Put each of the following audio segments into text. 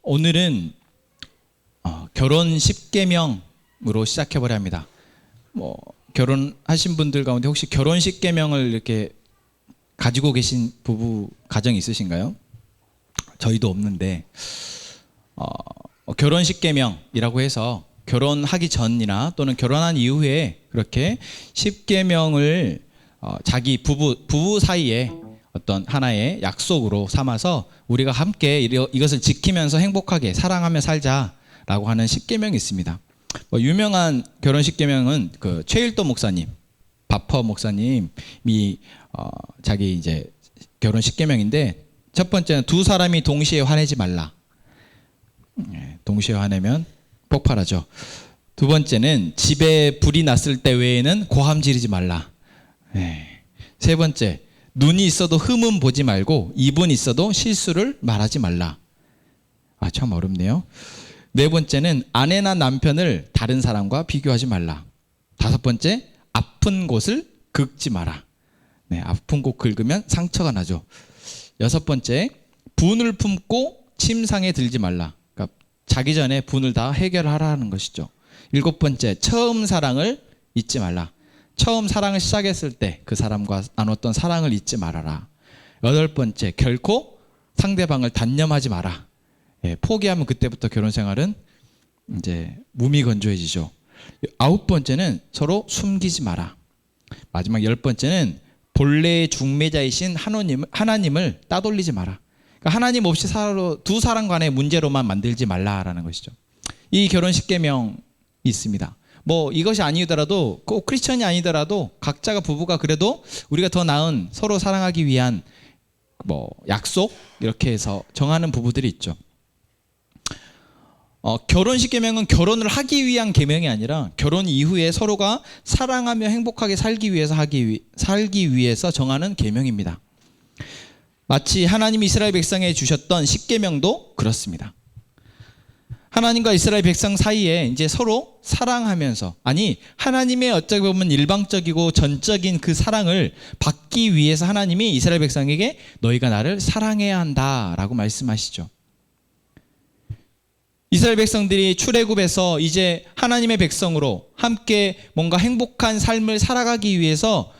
오늘은 결혼 10계명으로 시작해보려 합니다. 결혼하신 분들 가운데 혹시 결혼 10계명을 이렇게 가지고 계신 부부 가정이 있으신가요? 저희도 없는데 결혼 10계명이라고 해서 결혼하기 전이나 또는 결혼한 이후에 그렇게 10계명을 자기 부부 사이에 어떤 하나의 약속으로 삼아서 우리가 함께 이것을 지키면서 행복하게 사랑하며 살자라고 하는 10계명이 있습니다. 유명한 결혼 10계명은 그 최일도 목사님, 바퍼 목사님이 자기 이제 결혼 10계명인데, 첫 번째는 두 사람이 동시에 화내지 말라. 동시에 화내면 폭발하죠. 두 번째는 집에 불이 났을 때 외에는 고함 지르지 말라. 세 번째, 눈이 있어도 흠은 보지 말고 입은 있어도 실수를 말하지 말라. 참 어렵네요. 네 번째는 아내나 남편을 다른 사람과 비교하지 말라. 다섯 번째, 아픈 곳을 긁지 마라. 아픈 곳 긁으면 상처가 나죠. 여섯 번째, 분을 품고 침상에 들지 말라. 그러니까 자기 전에 분을 다 해결하라는 것이죠. 일곱 번째, 처음 사랑을 잊지 말라. 처음 사랑을 시작했을 때 그 사람과 나눴던 사랑을 잊지 말아라. 여덟 번째, 결코 상대방을 단념하지 마라. 포기하면 그때부터 결혼 생활은 이제 무미건조해지죠. 아홉 번째는 서로 숨기지 마라. 마지막 열 번째는 본래의 중매자이신 하나님을 따돌리지 마라. 그러니까 하나님 없이 두 사람 간의 문제로만 만들지 말라라는 것이죠. 이 결혼 10계명이 있습니다. 이것이 아니더라도 꼭 크리스천이 아니더라도 각자가 부부가 그래도 우리가 더 나은 서로 사랑하기 위한 약속 이렇게 해서 정하는 부부들이 있죠. 결혼 10계명은 결혼을 하기 위한 계명이 아니라 결혼 이후에 서로가 사랑하며 행복하게 살기 위해서 정하는 계명입니다. 마치 하나님이 이스라엘 백성에 주셨던 10계명도 그렇습니다. 하나님과 이스라엘 백성 사이에 이제 서로 사랑하면서, 하나님의 어찌 보면 일방적이고 전적인 그 사랑을 받기 위해서 하나님이 이스라엘 백성에게 너희가 나를 사랑해야 한다라고 말씀하시죠. 이스라엘 백성들이 출애굽에서 이제 하나님의 백성으로 함께 뭔가 행복한 삶을 살아가기 위해서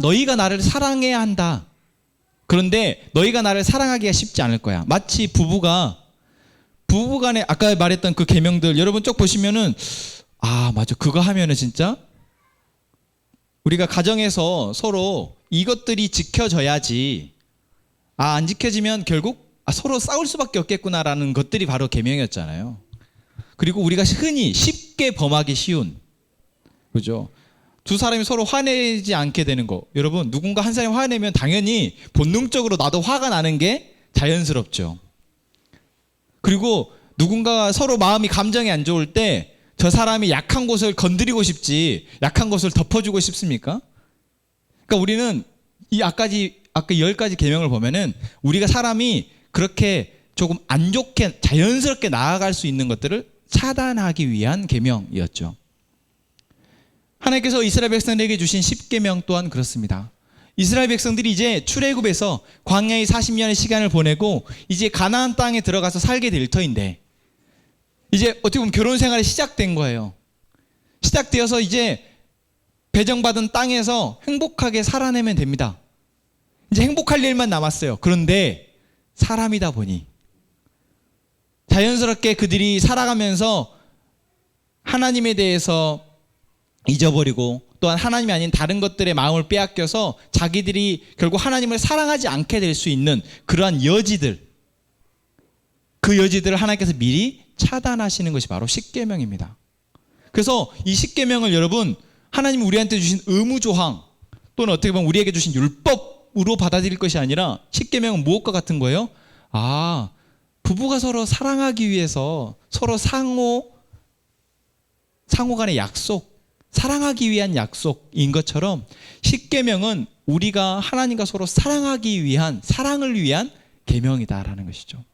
너희가 나를 사랑해야 한다. 그런데 너희가 나를 사랑하기가 쉽지 않을 거야. 마치 부부간에 아까 말했던 그 계명들 여러분 쭉 보시면은 맞아, 그거 하면은 진짜 우리가 가정에서 서로 이것들이 지켜져야지, 안 지켜지면 결국 서로 싸울 수밖에 없겠구나라는 것들이 바로 계명이었잖아요. 그리고 우리가 흔히 쉽게 범하기 쉬운, 그죠? 두 사람이 서로 화내지 않게 되는 거. 여러분, 누군가 한 사람이 화내면 당연히 본능적으로 나도 화가 나는 게 자연스럽죠. 그리고 누군가가 서로 마음이 감정이 안 좋을 때 저 사람이 약한 곳을 건드리고 싶지 약한 곳을 덮어주고 싶습니까? 그러니까 우리는 아까 10가지 계명을 보면은 우리가 사람이 그렇게 조금 안 좋게 자연스럽게 나아갈 수 있는 것들을 차단하기 위한 계명이었죠. 하나님께서 이스라엘 백성들에게 주신 10계명 또한 그렇습니다. 이스라엘 백성들이 이제 출애굽에서 광야의 40년의 시간을 보내고 이제 가나안 땅에 들어가서 살게 될 터인데, 이제 어떻게 보면 결혼 생활이 시작된 거예요. 시작되어서 이제 배정받은 땅에서 행복하게 살아내면 됩니다. 이제 행복할 일만 남았어요. 그런데 사람이다 보니 자연스럽게 그들이 살아가면서 하나님에 대해서 잊어버리고 또한 하나님이 아닌 다른 것들의 마음을 빼앗겨서 자기들이 결국 하나님을 사랑하지 않게 될 수 있는 그러한 여지들, 그 여지들을 하나님께서 미리 차단하시는 것이 바로 10계명입니다. 그래서 이 10계명을 여러분, 하나님이 우리한테 주신 의무조항 또는 어떻게 보면 우리에게 주신 율법으로 받아들일 것이 아니라 10계명은 무엇과 같은 거예요? 부부가 서로 사랑하기 위해서 서로 상호 간의 약속, 사랑하기 위한 약속인 것처럼 10계명은 우리가 하나님과 서로 사랑하기 위한, 사랑을 위한 계명이다라는 것이죠.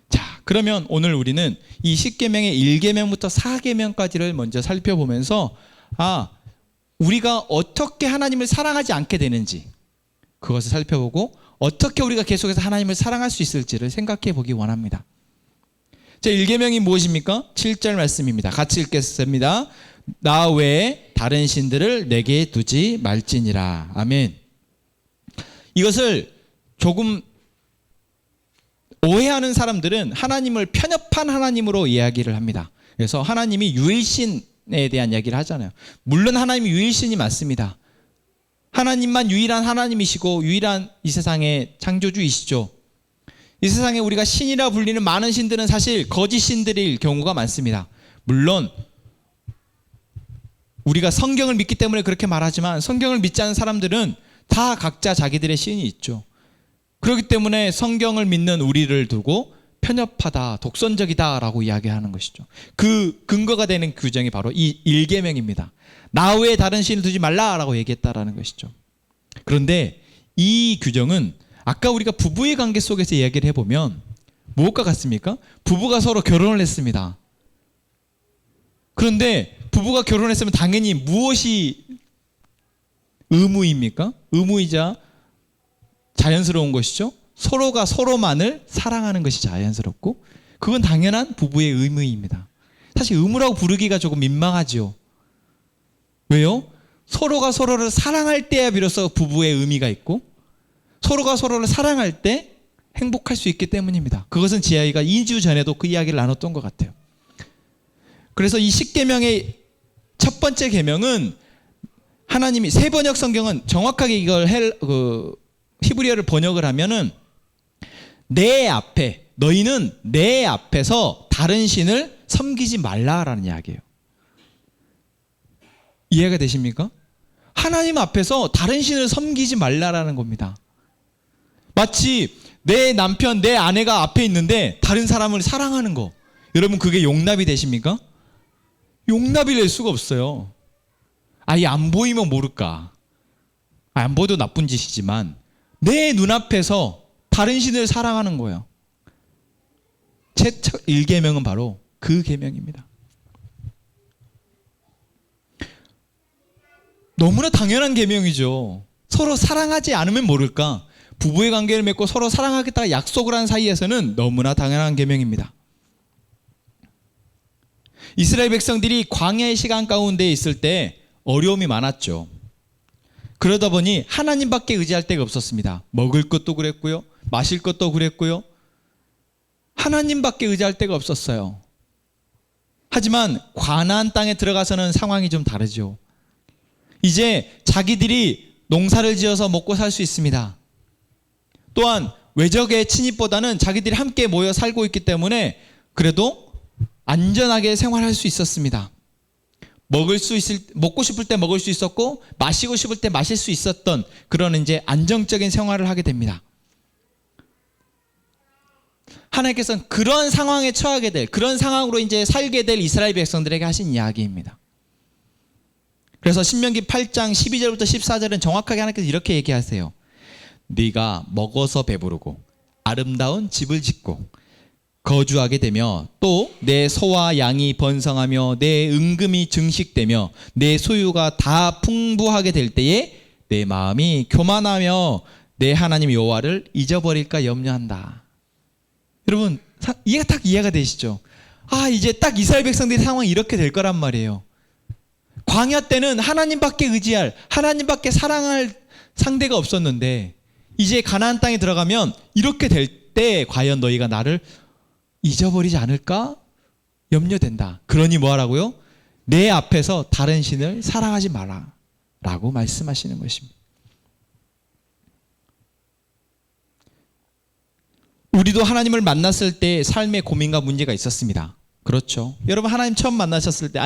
자, 그러면 오늘 우리는 이 10계명의 1계명부터 4계명까지를 먼저 살펴보면서 우리가 어떻게 하나님을 사랑하지 않게 되는지, 그것을 살펴보고 어떻게 우리가 계속해서 하나님을 사랑할 수 있을지를 생각해 보기 원합니다. 제 1계명이 무엇입니까? 7절 말씀입니다. 같이 읽겠습니다. 나 외에 다른 신들을 내게 두지 말지니라. 아멘. 이것을 조금 오해하는 사람들은 하나님을 편협한 하나님으로 이야기를 합니다. 그래서 하나님이 유일신에 대한 이야기를 하잖아요. 물론 하나님이 유일신이 맞습니다. 하나님만 유일한 하나님이시고 유일한 이 세상의 창조주이시죠. 이 세상에 우리가 신이라 불리는 많은 신들은 사실 거짓 신들일 경우가 많습니다. 물론 우리가 성경을 믿기 때문에 그렇게 말하지만 성경을 믿지 않는 사람들은 다 각자 자기들의 신이 있죠. 그렇기 때문에 성경을 믿는 우리를 두고 편협하다, 독선적이다 라고 이야기하는 것이죠. 그 근거가 되는 규정이 바로 이 1계명입니다. 나 외에 다른 신을 두지 말라라고 얘기했다라는 것이죠. 그런데 이 규정은 아까 우리가 부부의 관계 속에서 이야기를 해보면 무엇과 같습니까? 부부가 서로 결혼을 했습니다. 그런데 부부가 결혼했으면 당연히 무엇이 의무입니까? 의무이자 자연스러운 것이죠. 서로가 서로만을 사랑하는 것이 자연스럽고 그건 당연한 부부의 의무입니다. 사실 의무라고 부르기가 조금 민망하죠. 왜요? 서로가 서로를 사랑할 때야 비로소 부부의 의미가 있고 서로가 서로를 사랑할 때 행복할 수 있기 때문입니다. 그것은 지아이가 2주 전에도 그 이야기를 나눴던 것 같아요. 그래서 이 10계명의 첫 번째 계명은 하나님이 세번역 성경은 정확하게 이걸 히브리어를 번역을 하면은 내 앞에 너희는 내 앞에서 다른 신을 섬기지 말라라는 이야기예요. 이해가 되십니까? 하나님 앞에서 다른 신을 섬기지 말라라는 겁니다. 마치 내 남편, 내 아내가 앞에 있는데 다른 사람을 사랑하는 거. 여러분 그게 용납이 되십니까? 용납이 될 수가 없어요. 아예 안 보이면 모를까. 안 보여도 나쁜 짓이지만 내 눈앞에서 다른 신을 사랑하는 거예요. 제 1계명은 바로 그 계명입니다. 너무나 당연한 계명이죠. 서로 사랑하지 않으면 모를까. 부부의 관계를 맺고 서로 사랑하겠다고 약속을 한 사이에서는 너무나 당연한 계명입니다. 이스라엘 백성들이 광야의 시간 가운데 있을 때 어려움이 많았죠. 그러다 보니 하나님밖에 의지할 데가 없었습니다. 먹을 것도 그랬고요. 마실 것도 그랬고요. 하나님밖에 의지할 데가 없었어요. 하지만 가나안 땅에 들어가서는 상황이 좀 다르죠. 이제 자기들이 농사를 지어서 먹고 살 수 있습니다. 또한 외적의 침입보다는 자기들이 함께 모여 살고 있기 때문에 그래도 안전하게 생활할 수 있었습니다. 먹고 싶을 때 먹을 수 있었고 마시고 싶을 때 마실 수 있었던 그런 이제 안정적인 생활을 하게 됩니다. 하나님께서는 그런 상황에 처하게 될, 그런 상황으로 이제 살게 될 이스라엘 백성들에게 하신 이야기입니다. 그래서 신명기 8장 12절부터 14절은 정확하게 하나님께서 이렇게 얘기하세요. 네가 먹어서 배부르고 아름다운 집을 짓고 거주하게 되며 또 내 소와 양이 번성하며 내 은금이 증식되며 내 소유가 다 풍부하게 될 때에 내 마음이 교만하며 내 하나님 여호와를 잊어버릴까 염려한다. 여러분 이해가 되시죠? 이제 딱 이스라엘 백성들의 상황이 이렇게 될 거란 말이에요. 광야 때는 하나님밖에 의지할, 하나님밖에 사랑할 상대가 없었는데 이제 가나안 땅에 들어가면 이렇게 될 때 과연 너희가 나를 잊어버리지 않을까 염려된다. 그러니 뭐하라고요? 내 앞에서 다른 신을 사랑하지 마라 라고 말씀하시는 것입니다. 우리도 하나님을 만났을 때 삶의 고민과 문제가 있었습니다. 그렇죠. 여러분 하나님 처음 만나셨을 때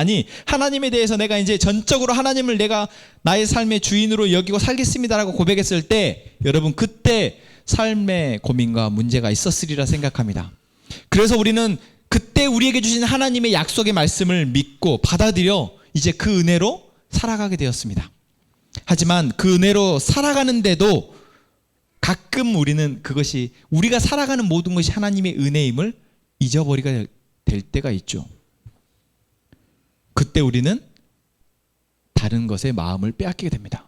하나님에 대해서 내가 이제 전적으로 하나님을 내가 나의 삶의 주인으로 여기고 살겠습니다라고 고백했을 때 여러분 그때 삶의 고민과 문제가 있었으리라 생각합니다. 그래서 우리는 그때 우리에게 주신 하나님의 약속의 말씀을 믿고 받아들여 이제 그 은혜로 살아가게 되었습니다. 하지만 그 은혜로 살아가는데도 가끔 우리는 그것이 우리가 살아가는 모든 것이 하나님의 은혜임을 잊어버리게 될 때가 있죠. 그때 우리는 다른 것에 마음을 빼앗기게 됩니다.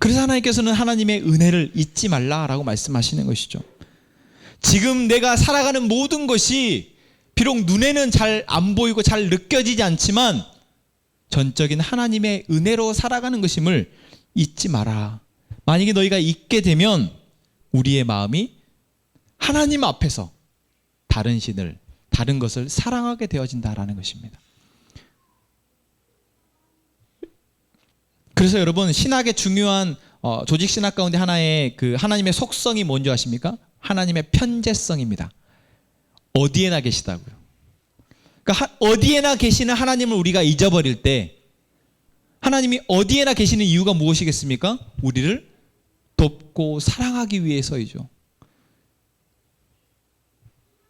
그래서 하나님께서는 하나님의 은혜를 잊지 말라라고 말씀하시는 것이죠. 지금 내가 살아가는 모든 것이 비록 눈에는 잘 안 보이고 잘 느껴지지 않지만 전적인 하나님의 은혜로 살아가는 것임을 잊지 마라. 만약에 너희가 잊게 되면 우리의 마음이 하나님 앞에서 다른 신을, 다른 것을 사랑하게 되어진다라는 것입니다. 그래서 여러분, 신학의 중요한 조직 신학 가운데 하나의 그 하나님의 속성이 뭔지 아십니까? 하나님의 편재성입니다. 어디에나 계시다고요. 그러니까 어디에나 계시는 하나님을 우리가 잊어버릴 때, 하나님이 어디에나 계시는 이유가 무엇이겠습니까? 우리를 돕고 사랑하기 위해서이죠.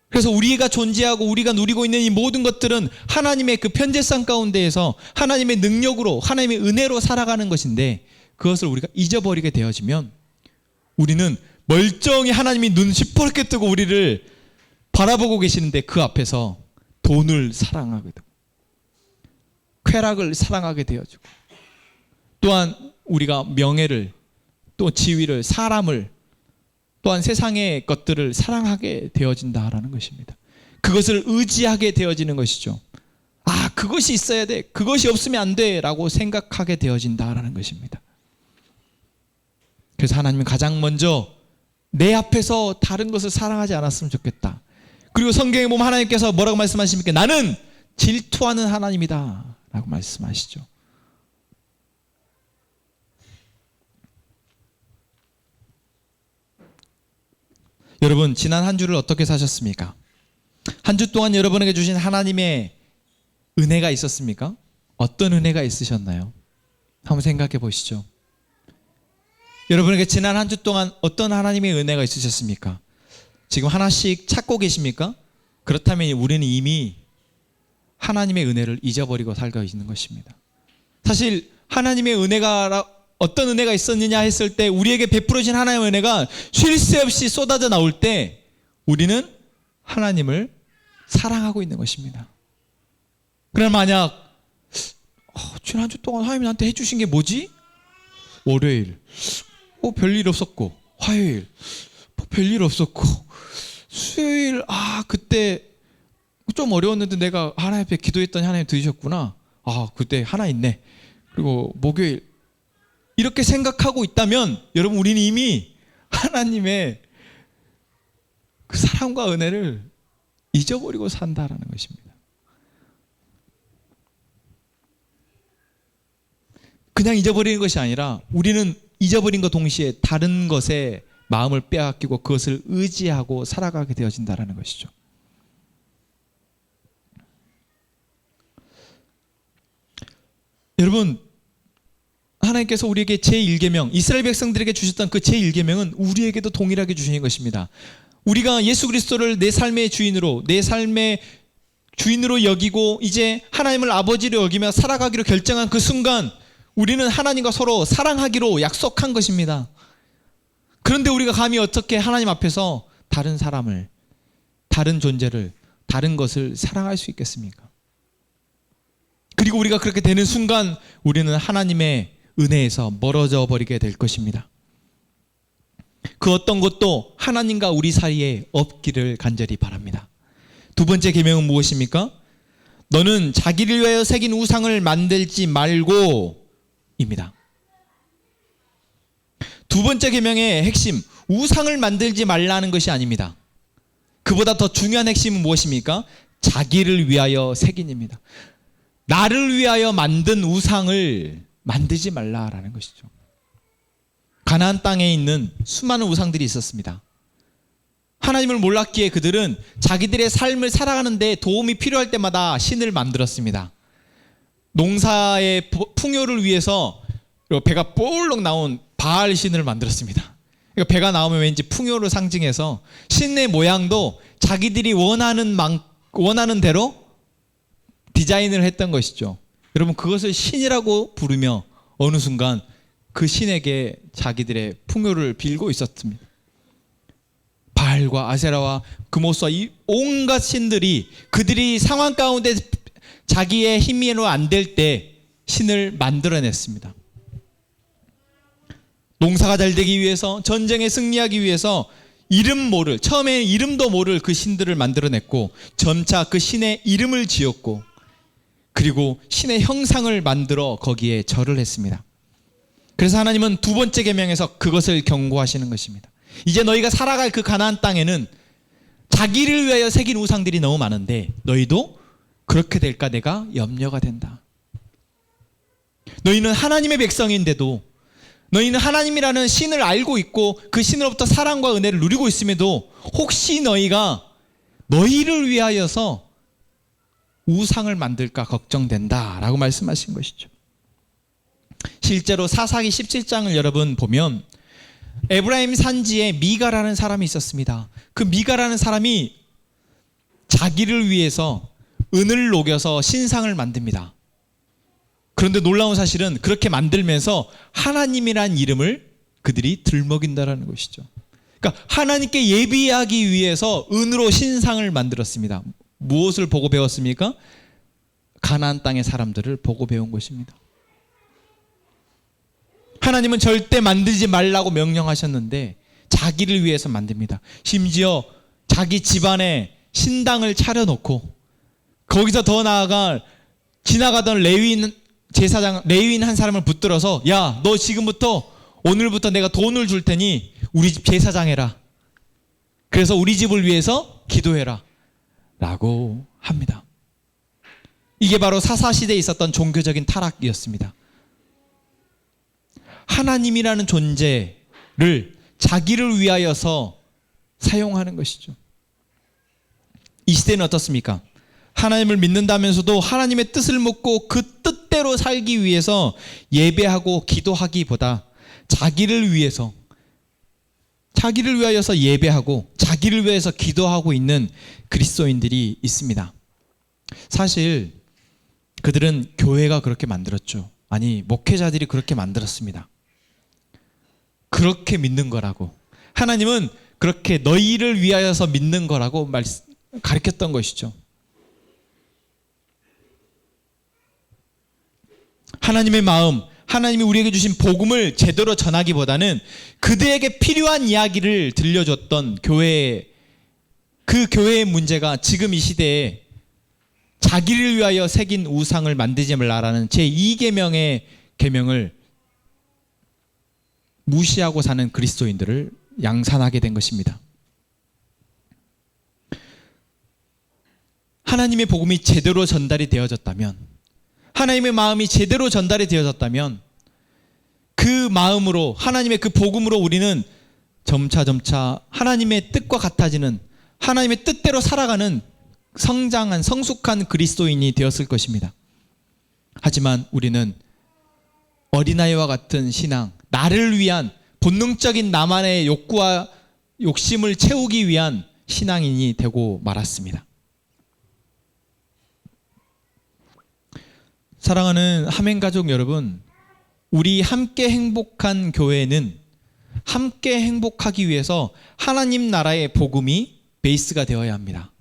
그래서 우리가 존재하고 우리가 누리고 있는 이 모든 것들은 하나님의 그 편재성 가운데에서 하나님의 능력으로, 하나님의 은혜로 살아가는 것인데, 그것을 우리가 잊어버리게 되어지면 우리는 멀쩡히 하나님이 눈 시퍼렇게 뜨고 우리를 바라보고 계시는데 그 앞에서 돈을 사랑하게 되고 쾌락을 사랑하게 되어지고, 또한 우리가 명예를, 또 지위를, 사람을, 또한 세상의 것들을 사랑하게 되어진다라는 것입니다. 그것을 의지하게 되어지는 것이죠. 아, 그것이 있어야 돼, 그것이 없으면 안 돼 라고 생각하게 되어진다라는 것입니다. 그래서 하나님은 가장 먼저 내 앞에서 다른 것을 사랑하지 않았으면 좋겠다. 그리고 성경에 보면 하나님께서 뭐라고 말씀하십니까? 나는 질투하는 하나님이다 라고 말씀하시죠. 여러분, 지난 한 주를 어떻게 사셨습니까? 한 주 동안 여러분에게 주신 하나님의 은혜가 있었습니까? 어떤 은혜가 있으셨나요? 한번 생각해 보시죠. 여러분에게 지난 한 주 동안 어떤 하나님의 은혜가 있으셨습니까? 지금 하나씩 찾고 계십니까? 그렇다면 우리는 이미 하나님의 은혜를 잊어버리고 살고 있는 것입니다. 사실 하나님의 은혜가 어떤 은혜가 있었느냐 했을 때, 우리에게 베풀어진 하나님의 은혜가 쉴 새 없이 쏟아져 나올 때 우리는 하나님을 사랑하고 있는 것입니다. 그러나 만약 지난 한 주 동안 하나님이 나한테 해주신 게 뭐지? 월요일 별일 없었고, 화요일 별일 없었고, 수요일 그때 좀 어려웠는데 내가 하나님 앞에 기도했더니 하나님 들으셨구나. 그때 하나 있네. 그리고 목요일, 이렇게 생각하고 있다면 여러분, 우리는 이미 하나님의 그 사랑과 은혜를 잊어버리고 산다라는 것입니다. 그냥 잊어버리는 것이 아니라 우리는 잊어버린 것 동시에 다른 것에 마음을 빼앗기고 그것을 의지하고 살아가게 되어진다라는 것이죠. 여러분, 하나님께서 우리에게 제1계명, 이스라엘 백성들에게 주셨던 그 제1계명은 우리에게도 동일하게 주신 것입니다. 우리가 예수 그리스도를 내 삶의 주인으로, 내 삶의 주인으로 여기고 이제 하나님을 아버지로 여기며 살아가기로 결정한 그 순간, 우리는 하나님과 서로 사랑하기로 약속한 것입니다. 그런데 우리가 감히 어떻게 하나님 앞에서 다른 사람을, 다른 존재를, 다른 것을 사랑할 수 있겠습니까? 그리고 우리가 그렇게 되는 순간 우리는 하나님의 은혜에서 멀어져 버리게 될 것입니다. 그 어떤 것도 하나님과 우리 사이에 없기를 간절히 바랍니다. 두 번째 계명은 무엇입니까? 너는 자기를 위하여 새긴 우상을 만들지 말고 입니다. 두 번째 계명의 핵심, 우상을 만들지 말라는 것이 아닙니다. 그보다 더 중요한 핵심은 무엇입니까? 자기를 위하여 새긴입니다. 나를 위하여 만든 우상을 만들지 말라라는 것이죠. 가나안 땅에 있는 수많은 우상들이 있었습니다. 하나님을 몰랐기에 그들은 자기들의 삶을 살아가는 데 도움이 필요할 때마다 신을 만들었습니다. 농사의 풍요를 위해서 배가 볼록 나온 바알 신을 만들었습니다. 배가 나오면 왠지 풍요를 상징해서 신의 모양도 자기들이 원하는 대로 디자인을 했던 것이죠. 여러분, 그것을 신이라고 부르며 어느 순간 그 신에게 자기들의 풍요를 빌고 있었습니다. 바알과 아세라와 그모스와 이 온갖 신들이 그들이 상황 가운데 자기의 힘으로 안 될 때 신을 만들어냈습니다. 농사가 잘 되기 위해서, 전쟁에 승리하기 위해서 이름 모를, 처음에 이름도 모를 그 신들을 만들어냈고 점차 그 신의 이름을 지었고 그리고 신의 형상을 만들어 거기에 절을 했습니다. 그래서 하나님은 두 번째 계명에서 그것을 경고하시는 것입니다. 이제 너희가 살아갈 그 가나안 땅에는 자기를 위하여 새긴 우상들이 너무 많은데 너희도 그렇게 될까 내가 염려가 된다. 너희는 하나님의 백성인데도, 너희는 하나님이라는 신을 알고 있고 그 신으로부터 사랑과 은혜를 누리고 있음에도 혹시 너희가 너희를 위하여서 우상을 만들까 걱정된다라고 말씀하신 것이죠. 실제로 사사기 17장을 여러분 보면 에브라임 산지에 미가라는 사람이 있었습니다. 그 미가라는 사람이 자기를 위해서 은을 녹여서 신상을 만듭니다. 그런데 놀라운 사실은 그렇게 만들면서 하나님이란 이름을 그들이 들먹인다라는 것이죠. 그러니까 하나님께 예비하기 위해서 은으로 신상을 만들었습니다. 무엇을 보고 배웠습니까? 가나안 땅의 사람들을 보고 배운 것입니다. 하나님은 절대 만들지 말라고 명령하셨는데 자기를 위해서 만듭니다. 심지어 자기 집안에 신당을 차려놓고 거기서 더 나아가 지나가던 레위인 제사장, 레위인 한 사람을 붙들어서 야, 너 지금부터 오늘부터 내가 돈을 줄 테니 우리 집 제사장 해라. 그래서 우리 집을 위해서 기도해라 라고 합니다. 이게 바로 사사시대에 있었던 종교적인 타락이었습니다. 하나님이라는 존재를 자기를 위하여서 사용하는 것이죠. 이 시대는 어떻습니까? 하나님을 믿는다면서도 하나님의 뜻을 묻고 그 뜻대로 살기 위해서 예배하고 기도하기보다 자기를 위해서, 자기를 위하여서 예배하고 자기를 위해서 기도하고 있는 그리스도인들이 있습니다. 사실 그들은 교회가 그렇게 만들었죠. 아니, 목회자들이 그렇게 만들었습니다. 그렇게 믿는 거라고. 하나님은 그렇게 너희를 위하여서 믿는 거라고 가르쳤던 것이죠. 하나님의 마음, 하나님이 우리에게 주신 복음을 제대로 전하기보다는 그들에게 필요한 이야기를 들려줬던 교회, 그 교회의 문제가 지금 이 시대에 자기를 위하여 새긴 우상을 만들지 말라라는 제2계명의 계명을 무시하고 사는 그리스도인들을 양산하게 된 것입니다. 하나님의 복음이 제대로 전달이 되어졌다면, 하나님의 마음이 제대로 전달이 되어졌다면 그 마음으로, 하나님의 그 복음으로 우리는 점차 하나님의 뜻과 같아지는, 하나님의 뜻대로 살아가는 성장한 성숙한 그리스도인이 되었을 것입니다. 하지만 우리는 어린아이와 같은 신앙, 나를 위한 본능적인 나만의 욕구와 욕심을 채우기 위한 신앙인이 되고 말았습니다. 사랑하는 하멘가족 여러분, 우리 함께 행복한 교회는 함께 행복하기 위해서 하나님 나라의 복음이 베이스가 되어야 합니다.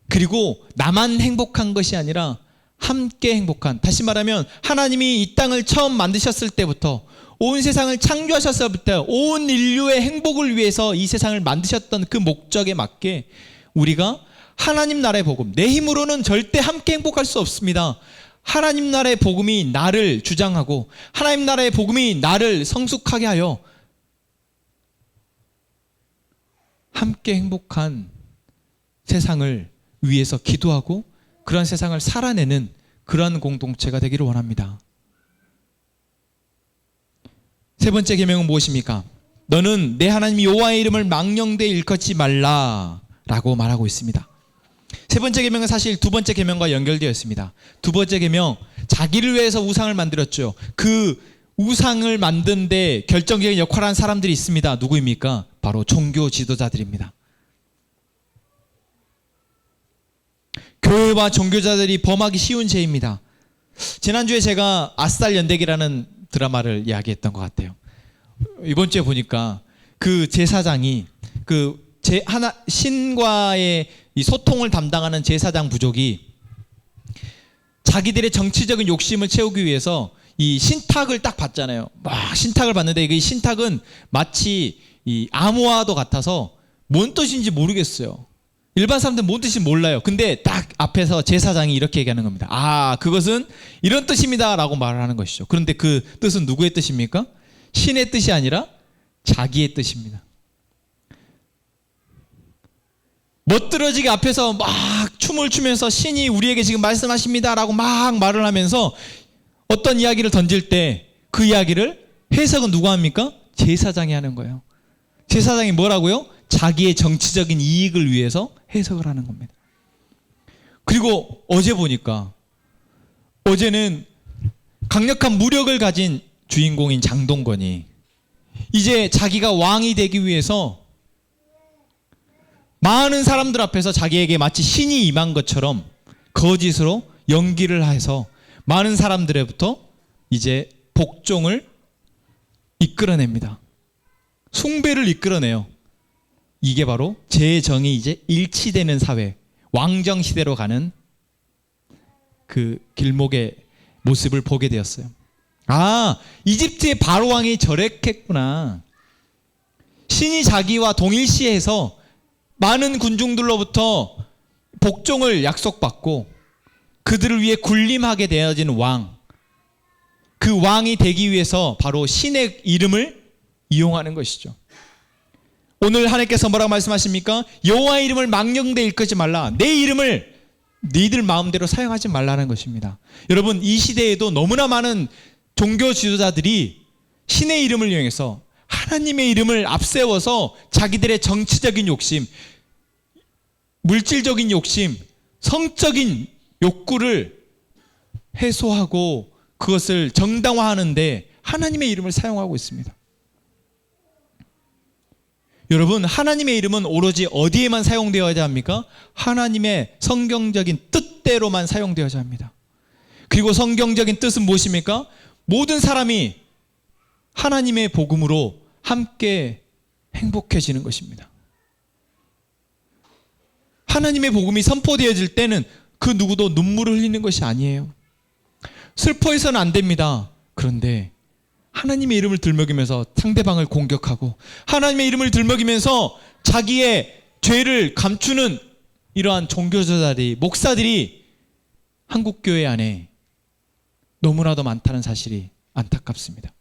그리고 나만 행복한 것이 아니라 함께 행복한, 다시 말하면 하나님이 이 땅을 처음 만드셨을 때부터, 온 세상을 창조하셨을 때부터 온 인류의 행복을 위해서 이 세상을 만드셨던 그 목적에 맞게 우리가 하나님 나라의 복음, 내 힘으로는 절대 함께 행복할 수 없습니다. 하나님 나라의 복음이 나를 주장하고 하나님 나라의 복음이 나를 성숙하게 하여 함께 행복한 세상을 위해서 기도하고 그런 세상을 살아내는 그러한 공동체가 되기를 원합니다. 세 번째 계명은 무엇입니까? 너는 내 하나님 여호와의 이름을 망령되이 일컫지 말라라고 말하고 있습니다. 세 번째 계명은 사실 두 번째 계명과 연결되어 있습니다. 두 번째 계명, 자기를 위해서 우상을 만들었죠. 그 우상을 만든 데 결정적인 역할을 한 사람들이 있습니다. 누구입니까? 바로 종교 지도자들입니다. 교회와 종교자들이 범하기 쉬운 죄입니다. 지난주에 제가 아스달 연대기라는 드라마를 이야기했던 것 같아요. 이번 주에 보니까 그 제사장이 신과의 이 소통을 담당하는 제사장 부족이 자기들의 정치적인 욕심을 채우기 위해서 이 신탁을 딱 봤잖아요. 막 신탁을 봤는데 이 신탁은 마치 이 암호와도 같아서 뭔 뜻인지 모르겠어요. 일반 사람들은 뭔 뜻인지 몰라요. 근데 딱 앞에서 제사장이 이렇게 얘기하는 겁니다. 아, 그것은 이런 뜻입니다 라고 말을 하는 것이죠. 그런데 그 뜻은 누구의 뜻입니까? 신의 뜻이 아니라 자기의 뜻입니다. 멋들어지게 앞에서 막 춤을 추면서 신이 우리에게 지금 말씀하십니다 라고 막 말을 하면서 어떤 이야기를 던질 때 그 이야기를 해석은 누가 합니까? 제사장이 하는 거예요. 제사장이 뭐라고요? 자기의 정치적인 이익을 위해서 해석을 하는 겁니다. 그리고 어제 보니까 어제는 강력한 무력을 가진 주인공인 장동건이 이제 자기가 왕이 되기 위해서 많은 사람들 앞에서 자기에게 마치 신이 임한 것처럼 거짓으로 연기를 해서 많은 사람들로부터 이제 복종을 이끌어냅니다. 숭배를 이끌어내요. 이게 바로 재정이 이제 일치되는 사회, 왕정 시대로 가는 그 길목의 모습을 보게 되었어요. 아, 이집트의 바로 왕이 저랬겠구나. 신이 자기와 동일시해서 많은 군중들로부터 복종을 약속받고 그들을 위해 군림하게 되어진 왕, 그 왕이 되기 위해서 바로 신의 이름을 이용하는 것이죠. 오늘 하나님께서 뭐라고 말씀하십니까? 여호와의 이름을 망령되이 일컫지 말라. 내 이름을 너희들 마음대로 사용하지 말라는 것입니다. 여러분, 이 시대에도 너무나 많은 종교 지도자들이 신의 이름을 이용해서 하나님의 이름을 앞세워서 자기들의 정치적인 욕심, 물질적인 욕심, 성적인 욕구를 해소하고 그것을 정당화하는데 하나님의 이름을 사용하고 있습니다. 여러분, 하나님의 이름은 오로지 어디에만 사용되어야 합니까? 하나님의 성경적인 뜻대로만 사용되어야 합니다. 그리고 성경적인 뜻은 무엇입니까? 모든 사람이 하나님의 복음으로 함께 행복해지는 것입니다. 하나님의 복음이 선포되어질 때는 그 누구도 눈물을 흘리는 것이 아니에요. 슬퍼해서는 안 됩니다. 그런데 하나님의 이름을 들먹이면서 상대방을 공격하고 하나님의 이름을 들먹이면서 자기의 죄를 감추는 이러한 종교자들이, 목사들이 한국교회 안에 너무나도 많다는 사실이 안타깝습니다.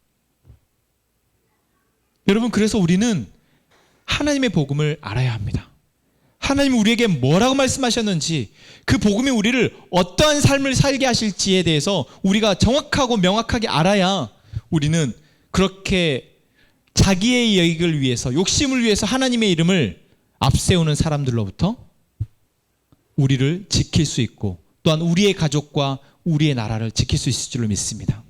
여러분, 그래서 우리는 하나님의 복음을 알아야 합니다. 하나님이 우리에게 뭐라고 말씀하셨는지, 그 복음이 우리를 어떠한 삶을 살게 하실지에 대해서 우리가 정확하고 명확하게 알아야 우리는 그렇게 자기의 이익을 위해서, 욕심을 위해서 하나님의 이름을 앞세우는 사람들로부터 우리를 지킬 수 있고 또한 우리의 가족과 우리의 나라를 지킬 수 있을 줄로 믿습니다.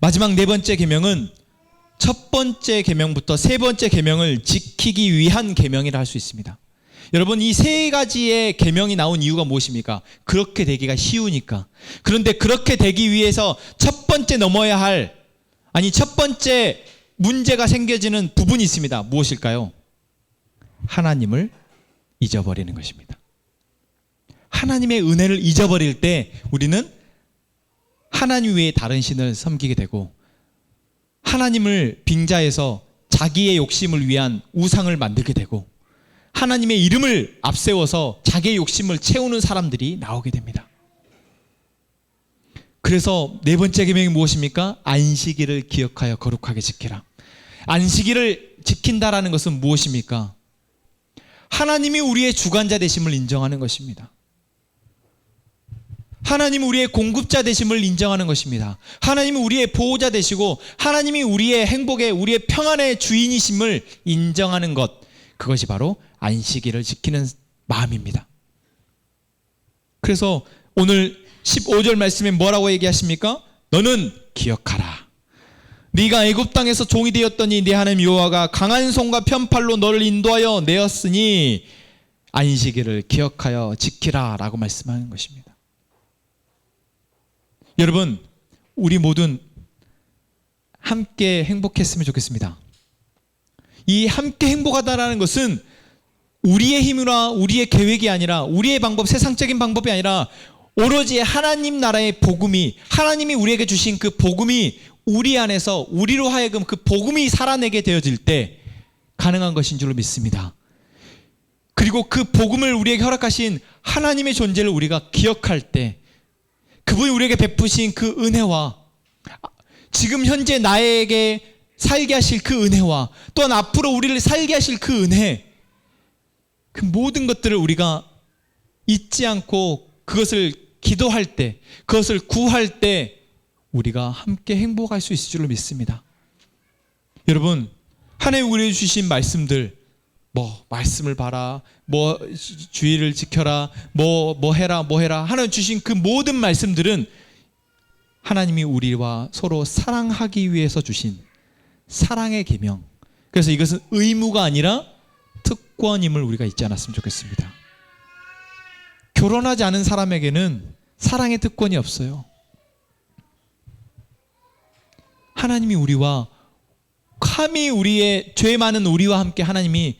마지막 네 번째 계명은 첫 번째 계명부터 세 번째 계명을 지키기 위한 계명이라 할 수 있습니다. 여러분, 이 세 가지의 계명이 나온 이유가 무엇입니까? 그렇게 되기가 쉬우니까. 그런데 그렇게 되기 위해서 첫 번째 넘어야 할, 아니 첫 번째 문제가 생겨지는 부분이 있습니다. 무엇일까요? 하나님을 잊어버리는 것입니다. 하나님의 은혜를 잊어버릴 때 우리는 하나님 외에 다른 신을 섬기게 되고 하나님을 빙자해서 자기의 욕심을 위한 우상을 만들게 되고 하나님의 이름을 앞세워서 자기의 욕심을 채우는 사람들이 나오게 됩니다. 그래서 네 번째 계명이 무엇입니까? 안식일을 기억하여 거룩하게 지키라. 안식일을 지킨다라는 것은 무엇입니까? 하나님이 우리의 주관자 되심을 인정하는 것입니다. 하나님이 우리의 공급자 되심을 인정하는 것입니다. 하나님이 우리의 보호자 되시고 하나님이 우리의 행복의, 우리의 평안의 주인이심을 인정하는 것, 그것이 바로 안식일을 지키는 마음입니다. 그래서 오늘 15절 말씀에 뭐라고 얘기하십니까? 너는 기억하라. 네가 애굽 땅에서 종이 되었더니 네 하나님 여호와가 강한 손과 편팔로 너를 인도하여 내었으니 안식일을 기억하여 지키라 라고 말씀하는 것입니다. 여러분, 우리 모두 함께 행복했으면 좋겠습니다. 이 함께 행복하다라는 것은 우리의 힘이나 우리의 계획이 아니라, 우리의 방법, 세상적인 방법이 아니라 오로지 하나님 나라의 복음이, 하나님이 우리에게 주신 그 복음이 우리 안에서 우리로 하여금 그 복음이 살아내게 되어질 때 가능한 것인 줄로 믿습니다. 그리고 그 복음을 우리에게 허락하신 하나님의 존재를 우리가 기억할 때, 그분이 우리에게 베푸신 그 은혜와 지금 현재 나에게 살게 하실 그 은혜와 또한 앞으로 우리를 살게 하실 그 은혜, 그 모든 것들을 우리가 잊지 않고 그것을 기도할 때, 그것을 구할 때 우리가 함께 행복할 수 있을 줄로 믿습니다. 여러분, 하나님 우리에게 주신 말씀들, 말씀을 봐라, 주의를 지켜라, 뭐 해라, 하나님 주신 그 모든 말씀들은 하나님이 우리와 서로 사랑하기 위해서 주신 사랑의 계명. 그래서 이것은 의무가 아니라 특권임을 우리가 잊지 않았으면 좋겠습니다. 결혼하지 않은 사람에게는 사랑의 특권이 없어요. 하나님이 우리와 감히 우리의 죄 많은 우리와 함께 하나님이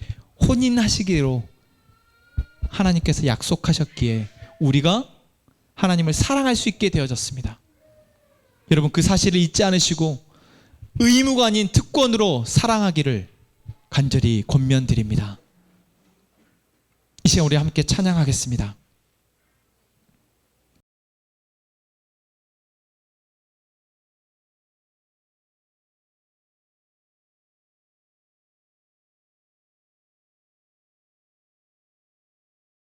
혼인하시기로 하나님께서 약속하셨기에 우리가 하나님을 사랑할 수 있게 되어졌습니다. 여러분, 그 사실을 잊지 않으시고 의무가 아닌 특권으로 사랑하기를 간절히 권면드립니다. 이 시간 우리 함께 찬양하겠습니다.